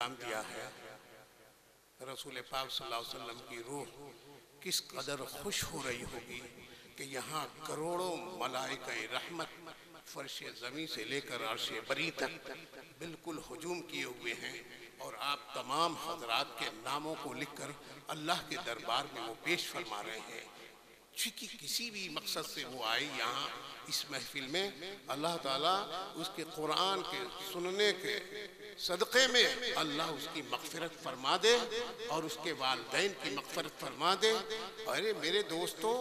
نام دیا ہے۔ رسول پاک صلی اللہ علیہ وسلم کی روح کس قدر خوش ہو رہی ہوگی کہ یہاں کروڑوں ملائکہ رحمت فرش زمین سے لے کر عرش بری تک بالکل ہجوم کیے ہوئے ہیں، اور آپ تمام حضرات کے ناموں کو لکھ کر اللہ کے دربار میں وہ پیش فرما رہے ہیں۔ چونکہ کسی بھی مقصد سے وہ آئے یہاں اس محفل میں، اللہ تعالیٰ اس کے قرآن کے سننے کے صدقے میں اللہ اس کی مغفرت فرما دے اور اس کے والدین کی مغفرت فرما دے۔ ارے میرے دوستو،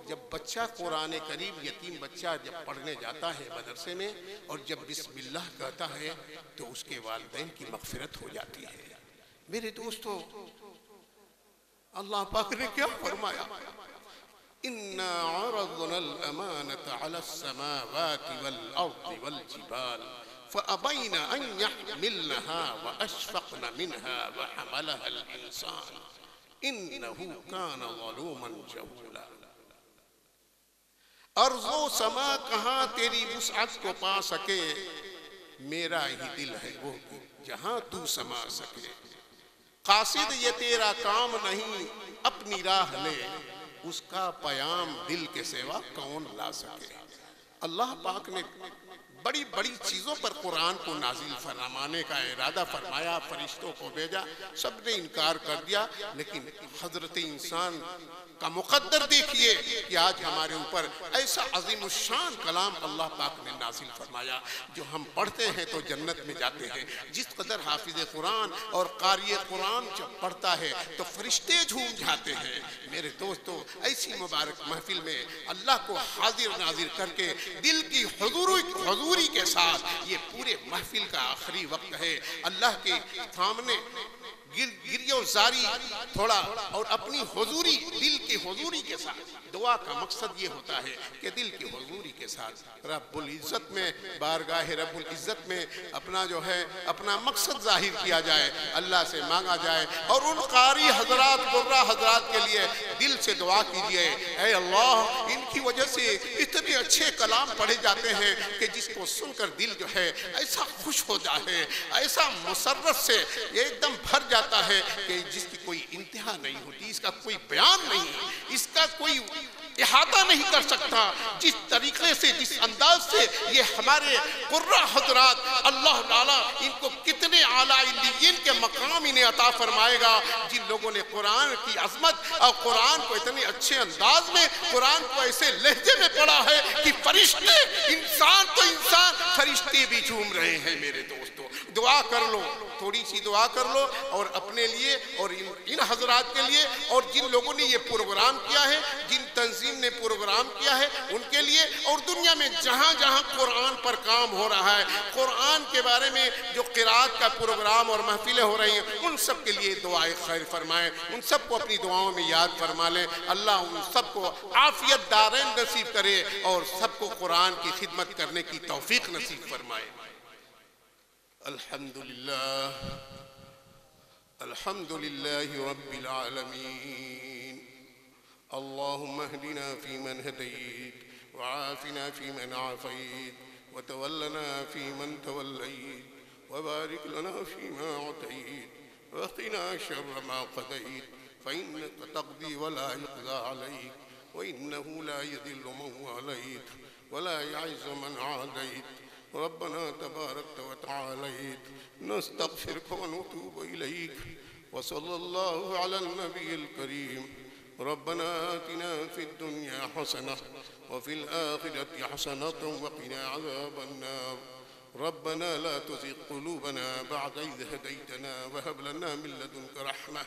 جب بچہ قرآن کریم یتیم بچہ جب پڑھنے جاتا ہے مدرسے میں اور جب بسم اللہ کہتا ہے تو اس کے والدین کی مغفرت ہو جاتی ہے۔ میرے دوستو، اللہ پاک نے کیا فرمایا؟ إِنَّا عَرَضْنَا الْأَمَانَةَ عَلَى السَّمَاوَاتِ وَالْأَرْضِ وَالْجِبَالِ فَأَبَيْنَ أَنْ يَحْمِلْنَهَا وَأَشْفَقْنَ مِنْهَا وَحَمَلَهَا الْإِنسَانُ إِنَّهُ كَانَ ظَلُومًا جَهُولًا۔ ارض و سما کہاں تیری وسعت کو پا سکے، میرا ہی دل ہے وہ جہاں تو سما سکے۔ قاصد یہ تیرا کام نہیں، اپنی راہ لے، اس کا پیام دل کے سوا کون لا سکے۔ اللہ پاک نے بڑی بڑی چیزوں پر قرآن کو نازل فرمانے کا ارادہ فرمایا، فرشتوں کو بھیجا، سب نے انکار کر دیا، لیکن حضرت انسان کا مقدر دیکھیے کہ آج ہمارے اوپر ایسا عظیم الشان کلام اللہ پاک نے نازل فرمایا جو ہم پڑھتے ہیں تو جنت میں جاتے ہیں۔ جس قدر حافظ قرآن اور قاری قرآن جب پڑھتا ہے تو فرشتے جھوم جاتے ہیں۔ میرے دوستو، ایسی مبارک محفل میں اللہ کو حاضر ناظر کر کے دل کی حضوری کے ساتھ یہ پورے محفل کا آخری وقت ہے، اللہ کے سامنے گریہ و زاری تھوڑا اور اپنی حضوری، دل کی حضوری کے ساتھ، دعا کا مقصد یہ ہوتا ہے کہ دل کی حضوری کے ساتھ رب العزت میں، بارگاہ رب العزت میں اپنا جو ہے اپنا مقصد ظاہر کیا جائے، اللہ سے مانگا جائے، اور ان قاری حضرات، قرہ حضرات کے لیے دل سے دعا کیجئے، اے اللہ ان کی وجہ سے اتنے اچھے کلام پڑھے جاتے ہیں کہ جس کو سن کر دل جو ہے ایسا خوش ہو جائے، ایسا مسرت سے یہ ایک دم بھر جاتا ہے کہ جس کی کوئی انتہا نہیں ہوتی، اس کا کوئی بیان نہیں، اس کا کوئی احاطہ نہیں کر سکتا۔ جس طریقے سے، جس انداز سے یہ ہمارے قرہ حضرات، اللہ تعالیٰ ان کو کتنے اعلیٰ علیین کے مقام انہیں عطا فرمائے گا، جن لوگوں نے قرآن کی عظمت اور قرآن کو اتنے اچھے انداز میں، قرآن کو ایسے لہجے میں پڑھا ہے کہ فرشتے، انسان تو انسان، فرشتے بھی جھوم رہے ہیں۔ میرے دوستو، دعا کر لو، تھوڑی سی دعا کر لو، اور اپنے لیے اور ان حضرات کے لیے، اور جن لوگوں نے یہ پروگرام کیا ہے، جن تنظیم نے پروگرام کیا ہے ان کے لیے، اور دنیا میں جہاں جہاں قرآن پر کام ہو رہا ہے، قرآن کے بارے میں جو قرات کا پروگرام اور محفلیں ہو رہی ہیں، ان سب کے لیے دعائے خیر فرمائیں، ان سب کو اپنی دعاؤں میں یاد فرما لیں۔ اللہ ان سب کو عافیت دارین نصیب کرے اور سب کو قرآن کی خدمت کرنے کی توفیق نصیب فرمائے۔ الحمدللہ، الحمدللہ رب العالمین، اللہم اہدنا فیمن ہدیت، وعافنا فیمن عافیت، وتولنا فیمن تولیت، وبارک لنا فیما عطیت، وقنا شر ما قضیت، فإنک تقضی ولا یقضى علیک، وإنه لا يذل من واليت ولا يعز من عاديت، ربنا تباركت وتعاليت، نستغفرك ونتوب إليك، وصلى الله على النبي الكريم، ربنا آتنا في الدنيا حسنة وفي الآخرة حسنة وقنا عذاب النار، ربنا لا تزغ قلوبنا بعد إذ هديتنا وهب لنا من لدنك رحمة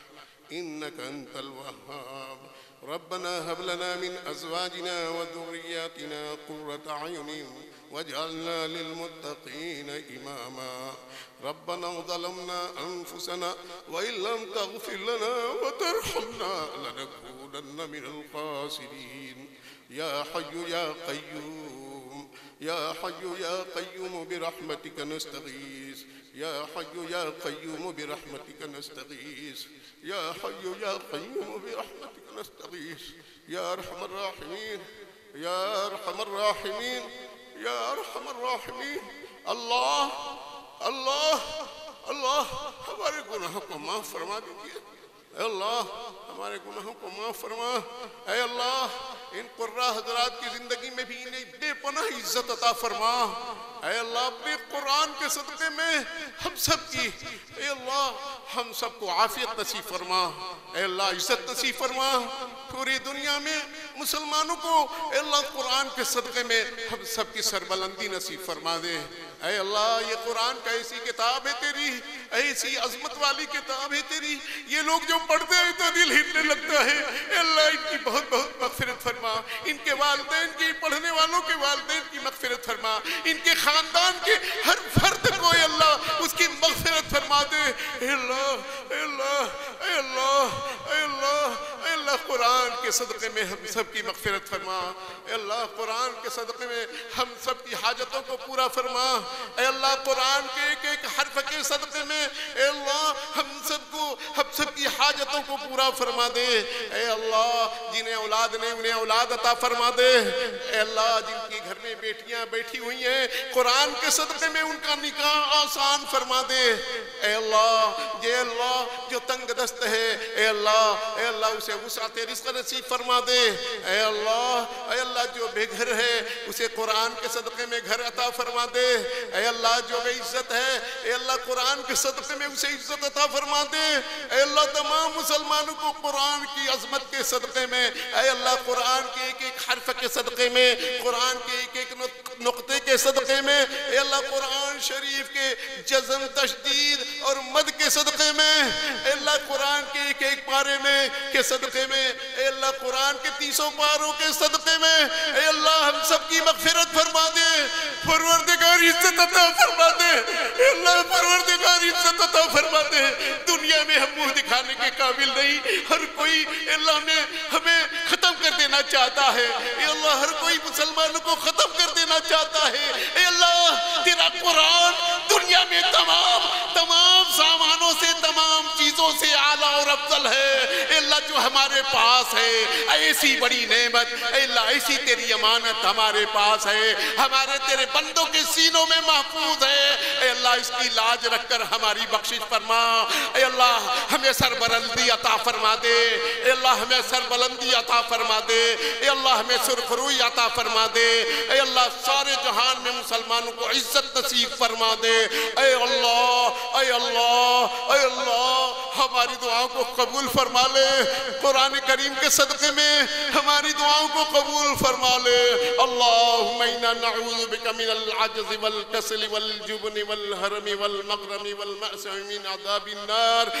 إنك أنت الوهاب، ربنا هب لنا من أزواجنا وذرياتنا قرة أعين واجعلنا للمتقين إماما، ربنا ظلمنا أنفسنا وإن لم تغفر لنا وترحمنا لنكونن من الخاسرين، يا حي يا قيوم، يا حي يا قيوم برحمتك نستغيث، يا حي يا قيوم برحمتك نستغيث، يا حي يا قيوم برحمتك نستغيث، يا أرحم الراحمين، يا أرحم الراحمين، يا أرحم الراحمين، الله الله اللہ ہمارے گناہوں کو معاف فرما دیجیے، اے اللہ ہمارے گناہوں کو معاف فرما، اے اللہ ان قرآن حضرات کی زندگی میں بھی انہیں بے پناہ عزت عطا فرما، اے اللہ اپنے قرآن کے صدقے میں ہم سب کی، اے اللہ ہم سب کو عافیت نصیب فرما، اے اللہ عزت نصیب فرما پوری دنیا میں مسلمانوں کو، اے اللہ قرآن کے صدقے میں ہم سب کی سربلندی نصیب فرما دے، اے اللہ یہ قرآن کا ایسی کتاب ہے تیری، ایسی عظمت والی کتاب ہے تیری، یہ لوگ جو پڑھتے ہیں تو دل ہلنے لگتا ہے، اے اللہ ان کی بہت بہت مغفرت فرما، ان کے والدین کی، پڑھنے والوں کے والدین کی مغفرت فرما، ان کے خاندان کے ہر فرد کو اے اللہ اس کی مغفرت فرما دے، اے اللہ اے اللہ اے اللہ اے اللہ اے اللہ قرآن کے صدقے میں ہم سب کی مغفرت فرما، اے اللہ قرآن کے صدقے میں ہم سب کی حاجتوں کو پورا فرما، اے اللہ قرآن کے ایک ایک حرف کے صدقے میں اے اللہ ہم سب کی حاجتوں کو پورا فرما دے، اے اللہ جنہیں اولاد نہیں انہیں اولاد عطا فرما دے، اے اللہ جن کی گھر میں بیٹیاں بیٹھی ہوئی ہیں قرآن کے صدقے میں ان کا نکاح آسان فرما دے، اے اللہ جو تنگ دست ہے اے اللہ اسے وسعت رزق نصیب فرما دے، اے اللہ جو بے گھر ہے اسے قرآن کے صدقے میں گھر عطا فرما دے، اے اللہ جو بے عزت ہے اے اللہ قرآن کے صدقے میں اسے عزت عطا فرما دے، اے اللہ تمام مسلمانوں کو قرآن کی عظمت کے صدقے میں اے اللہ قرآن کے ایک ایک حرف کے صدقے میں، قرآن کے ایک ایک نقطے کے صدقے میں، اے اللہ قرآن شریف کے جزم تشدید اور مد کے صدقے میں، اے اللہ قرآن کے ایک ایک پارے میں کے صدقے میں، اے اللہ قرآن کے 300 پاروں کے صدقے میں اے اللہ ہم سب کی مغفرت فرما دے، پروردگار عزت عطا فرما دے، اے اللہ پروردگار عزت عطا فرما دے، دنیا میں ہم منہ دکھانے کے قابل نہیں، ہر کوئی اے اللہ نے ہمیں ختم کر دینا چاہتا ہے، اے اللہ ہر کوئی مسلمانوں کو ختم کر دینا چاہتا ہے، اے اللہ تیرا قرآن دنیا میں تمام سامانوں سے تمام چیزوں سے اعلیٰ اور افضل ہے، اے اللہ جو ہمارے پاس ہے ایسی بڑی نعمت، اے اللہ ایسی تیری امانت ہمارے پاس ہے، ہمارے تیرے بندوں کے سینوں میں محفوظ ہے، اے اللہ اس کی لاج رکھ کر ہماری بخشش فرما، اے اللہ ہمیں سربلندی عطا فرما دے، اے اللہ ہمیں سربلندی عطا فرما دے، اے اللہ ہمیں سرخروئی عطا فرما دے، اے اللہ سارے جہان میں مسلمانوں کو عزت نصیب فرما دے، اے اللہ اے اللہ اے اللہ ہماری دعاؤں کو قبول فرما لے، قرآن کریم کے صدقے میں ہماری دعاؤں کو قبول فرما لے، اللہم انا نعوذ بک من العجز والکسل والجبن والحرم والمغرم والمأسع من عذاب النار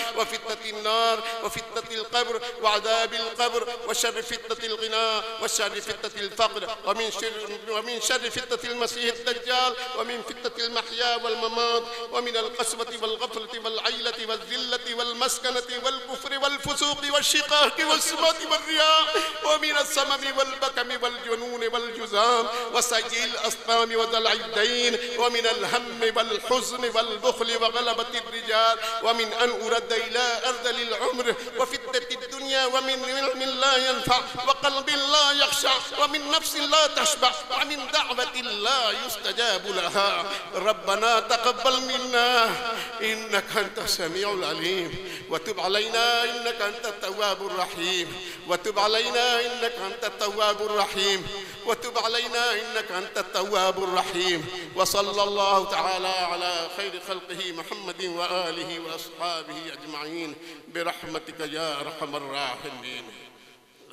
وفتنة القبر وعذاب القبر وشر فتنة الغنى وشر فتنة الفقر ومن شر فتنة المسيح الدجال ومن فتنة المحيا والممات ومن القسوة والغفلة والعيلة والذلة والمسكنة والكفر والفسوق والشقاق والسمات والرياء ومن السمم والبكم والجنون والجزام وسيء الأسقام وضلع الدين ومن الهم والحزن والبخل وغلبة الرجال ومن أن أرد إلى أرذل العمر وفتنة الدنيا ومن علم لا ينفع وقلب لا يخشع ومن نفس لا تشبع ومن دعوة لا يستجاب لها ربنا تقبل منا إنك أنت السميع العليم وتب علينا إنك أنت التواب الرحيم وتب علينا إنك أنت التواب الرحيم وتب علينا إنك أنت التواب الرحيم وصلى الله تعالى على خير خلقه محمد وآله وأصحابه أجمعين برحمتك يا أرحم الراحمين.